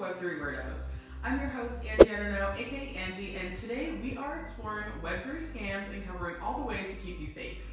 Web3Weirdos. I'm your host, Angie, aka Angie, and today we are exploring Web3 scams and covering all the ways to keep you safe.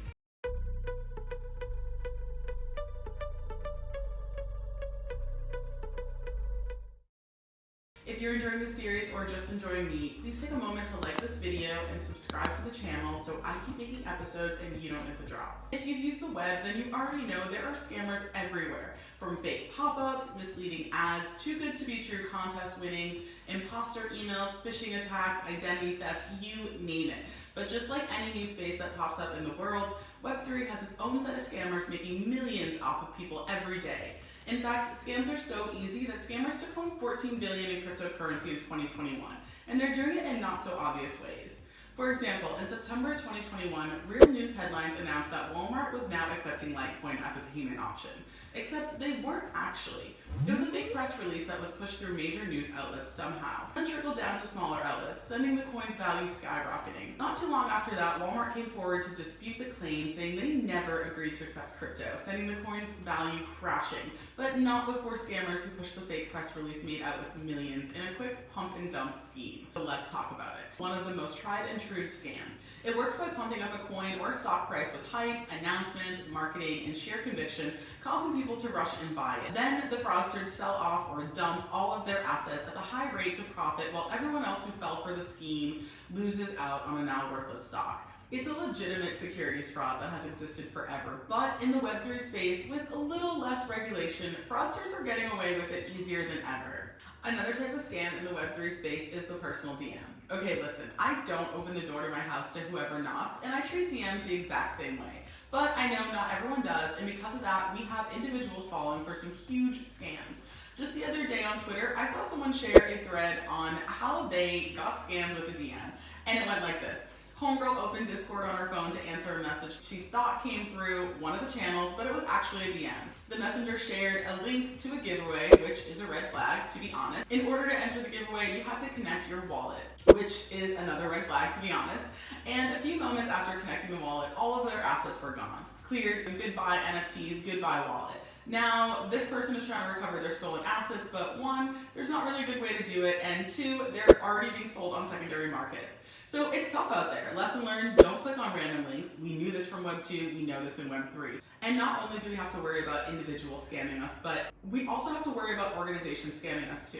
If you're enjoying this series or just enjoying me, please take a moment to like this video and subscribe to the channel so I keep making episodes and you don't miss a drop. If you've used the web, then you already know there are scammers everywhere, from fake pop-ups, misleading ads, too good to be true contest winnings, imposter emails, phishing attacks, identity theft, you name it. But just like any new space that pops up in the world, Web3 has its own set of scammers making millions off of people every day. In fact, scams are so easy that scammers took home $14 billion in cryptocurrency in 2021, and they're doing it in not so obvious ways. For example, in September 2021, Real News headlines announced that Walmart was now accepting Litecoin as a payment option. Except they weren't actually. It was a big press release that was pushed through major news outlets somehow, and trickled down to smaller outlets, sending the coin's value skyrocketing. Not too long after that, Walmart came forward to dispute the claim, saying they never agreed to accept crypto, sending the coin's value crashing, but not before scammers who pushed the fake press release made out with millions in a quick pump and dump scheme. So let's talk about it. One of the most tried and true scams. It works by pumping up a coin or stock price with hype, announcements, marketing, and sheer conviction, causing people to rush and buy it. Then the fraudsters sell off or dump all of their assets at the high rate to profit, while everyone else who fell for the scheme loses out on a now worthless stock. It's a legitimate securities fraud that has existed forever, but in the Web3 space, with a little less regulation, fraudsters are getting away with it easier than ever. Another type of scam in the Web3 space is the personal DM. Okay, listen, I don't open the door to my house to whoever knocks, and I treat DMs the exact same way. But I know not everyone does, and because of that, we have individuals falling for some huge scams. Just the other day on Twitter, I saw someone share a thread on how they got scammed with a DM, and it went like this. Homegirl opened Discord on her phone to answer a message she thought came through one of the channels, but it was actually a DM. The messenger shared a link to a giveaway, which is a red flag, to be honest. In order to enter the giveaway, you had to connect your wallet, which is another red flag, to be honest. And a few moments after connecting the wallet, all of their assets were gone. Cleared, goodbye NFTs, goodbye wallet. Now, this person is trying to recover their stolen assets, but one, there's not really a good way to do it, and two, they're already being sold on secondary markets. So it's tough out there. Lesson learned, don't click on random links. We knew this from Web 2, we know this in Web 3. And not only do we have to worry about individuals scamming us, but we also have to worry about organizations scamming us too.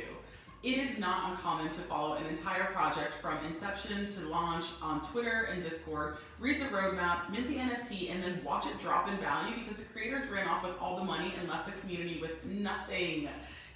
It is not uncommon to follow an entire project from inception to launch on Twitter and Discord, read the roadmaps, mint the NFT, and then watch it drop in value because the creators ran off with all the money and left the community with nothing.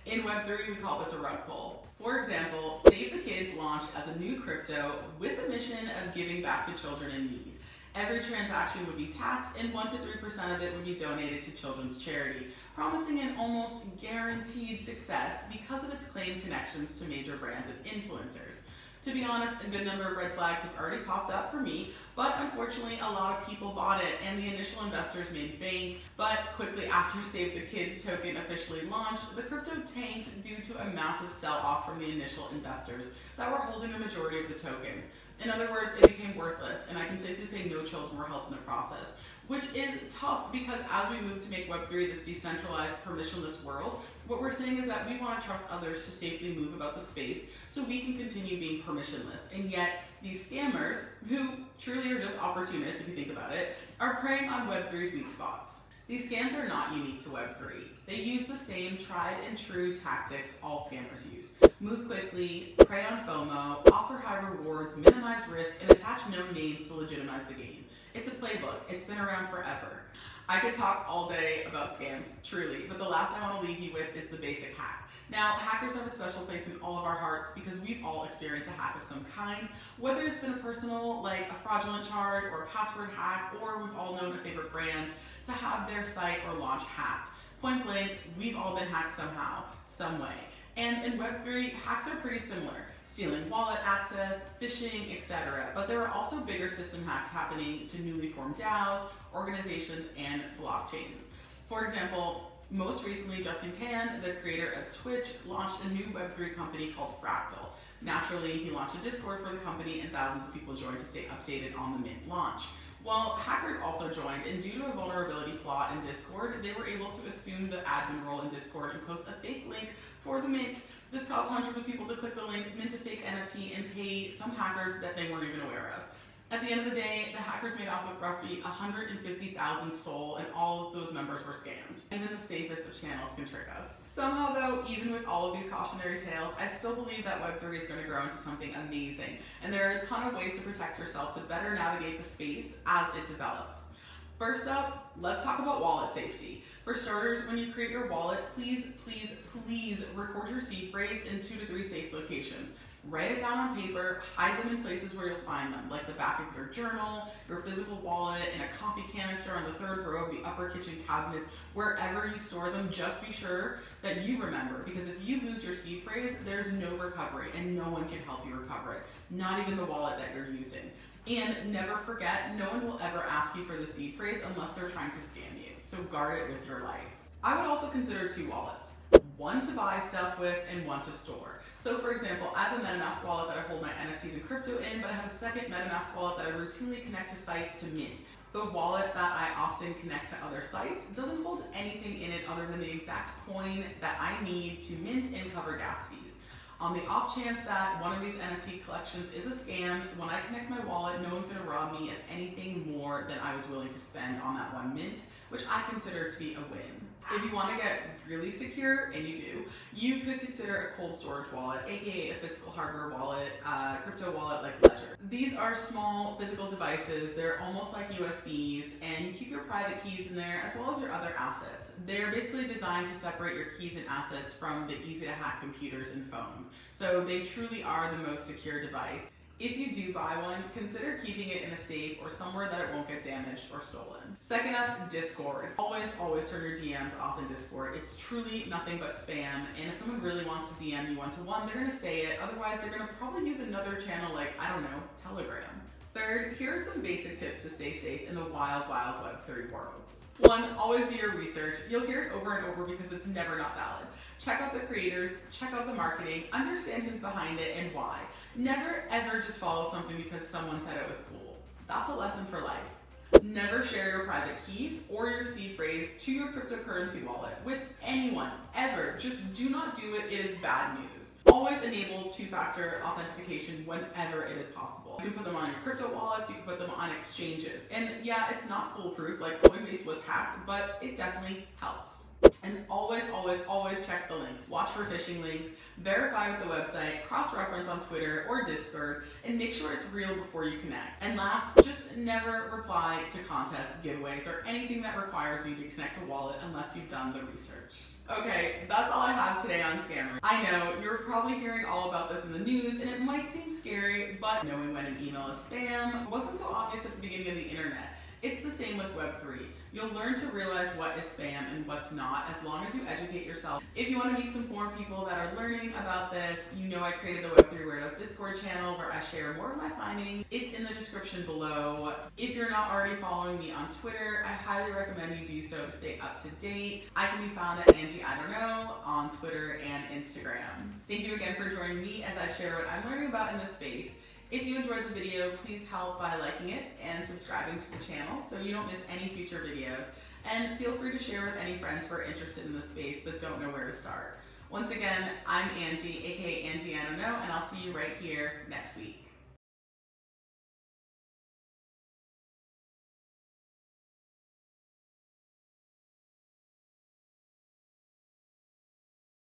In Web3, we call this a rug pull. For example, SaveTheKids launched as a new crypto with a mission of giving back to children in need. Every transaction would be taxed and 1 to 3% of it would be donated to children's charity, promising an almost guaranteed success because of its claimed connections to major brands and influencers. To be honest, a good number of red flags have already popped up for me, but unfortunately a lot of people bought it and the initial investors made bank, but quickly after SaveTheKids token officially launched, the crypto tanked due to a massive sell-off from the initial investors that were holding the majority of the tokens. In other words, it became worthless, and I can safely say no children were helped in the process, which is tough because as we move to make Web3 this decentralized, permissionless world, what we're saying is that we want to trust others to safely move about the space so we can continue being permissionless. And yet, these scammers, who truly are just opportunists if you think about it, are preying on Web3's weak spots. These scams are not unique to Web3. They use the same tried and true tactics all scammers use. Move quickly, prey on FOMO, offer high rewards, minimize risk, and attach known names to legitimize the game. It's a playbook. It's been around forever. I could talk all day about scams, truly, but the last I want to leave you with is the basic hack. Now, hackers have a special place in all of our hearts because we've all experienced a hack of some kind, whether it's been a personal, like a fraudulent charge or a password hack, or we've all known a favorite brand to have their site or launch hacked. Point blank, we've all been hacked somehow, some way. And in Web3, hacks are pretty similar, stealing wallet access, phishing, etc. But there are also bigger system hacks happening to newly formed DAOs, organizations, and blockchains. For example, most recently, Justin Pan, the creator of Twitch, launched a new Web3 company called Fractal. Naturally, he launched a Discord for the company and thousands of people joined to stay updated on the mint launch. Well, hackers also joined, and due to a vulnerability flaw in Discord, they were able to assume the admin role in Discord and post a fake link for the mint. This caused hundreds of people to click the link, mint a fake NFT, and pay some hackers that they weren't even aware of. At the end of the day, the hackers made off with roughly 150,000 SOL, and all of those members were scammed. Even the safest of channels can trick us. Somehow though, even with all of these cautionary tales, I still believe that Web3 is going to grow into something amazing, and there are a ton of ways to protect yourself to better navigate the space as it develops. First up, let's talk about wallet safety. For starters, when you create your wallet, please record your seed phrase in 2 to 3 safe locations. Write it down on paper, hide them in places where you'll find them, like the back of your journal, your physical wallet, in a coffee canister on the 3rd row of the upper kitchen cabinets, wherever you store them. Just be sure that you remember, because if you lose your seed phrase, there's no recovery and no one can help you recover it, not even the wallet that you're using. And never forget, no one will ever ask you for the seed phrase unless they're trying to scam you, so guard it with your life. I would also consider 2 wallets, one to buy stuff with and one to store. So for example, I have a MetaMask wallet that I hold my NFTs and crypto in, but I have a second MetaMask wallet that I routinely connect to sites to mint. The wallet that I often connect to other sites doesn't hold anything in it other than the exact coin that I need to mint and cover gas fees. On the off chance that one of these NFT collections is a scam, when I connect my wallet, no one's going to rob me of anything more than I was willing to spend on that one mint, which I consider to be a win. If you want to get really secure, and you do, you could consider a cold storage wallet, aka a physical hardware wallet, crypto wallet like Ledger. These are small physical devices. They're almost like USBs, and you keep your private keys in there as well as your other assets. They're basically designed to separate your keys and assets from the easy to hack computers and phones. So they truly are the most secure device. If you do buy one, consider keeping it in a safe or somewhere that it won't get damaged or stolen. Second up, Discord. Always turn your DMs off in Discord. It's truly nothing but spam, and if someone really wants to DM you one-to-one, they're gonna say it. Otherwise, they're gonna probably use another channel like, I don't know, Telegram. Third, here are some basic tips to stay safe in the wild Web3 world. 1, always do your research. You'll hear it over and over because it's never not valid. Check out the creators, check out the marketing, understand who's behind it and why. Never ever just follow something because someone said it was cool. That's a lesson for life. Never share your private keys or your seed phrase to your cryptocurrency wallet with anyone, ever. Just do not do it. It is bad news. Always enable 2-factor authentication whenever it is possible. You can put them on your crypto wallets, you can put them on exchanges. And yeah, it's not foolproof, like Coinbase was hacked, but it definitely helps. And always check the links. Watch for phishing links, verify with the website, cross-reference on Twitter or Discord, and make sure it's real before you connect. And last, just never reply to contests, giveaways, or anything that requires you to connect a wallet unless you've done the research. Okay, that's all I have today on scammers. I know, you're probably hearing all about this in the news, and it might seem scary, but knowing when an email is spam wasn't so obvious at the beginning of the internet. It's the same with Web3. You'll learn to realize what is spam and what's not as long as you educate yourself. If you want to meet some more people that are learning about this, you know I created the Web3Weirdos Discord channel where I share more of my findings. It's in the description below. If you're not already following me on Twitter, I highly recommend you do so to stay up to date. I can be found at Angie on Twitter and Instagram. Thank you again for joining me as I share what I'm learning about in this space. If you enjoyed the video, please help by liking it and subscribing to the channel so you don't miss any future videos. And feel free to share with any friends who are interested in the space but don't know where to start. Once again, I'm Angie, aka Angie, and I'll see you right here next week.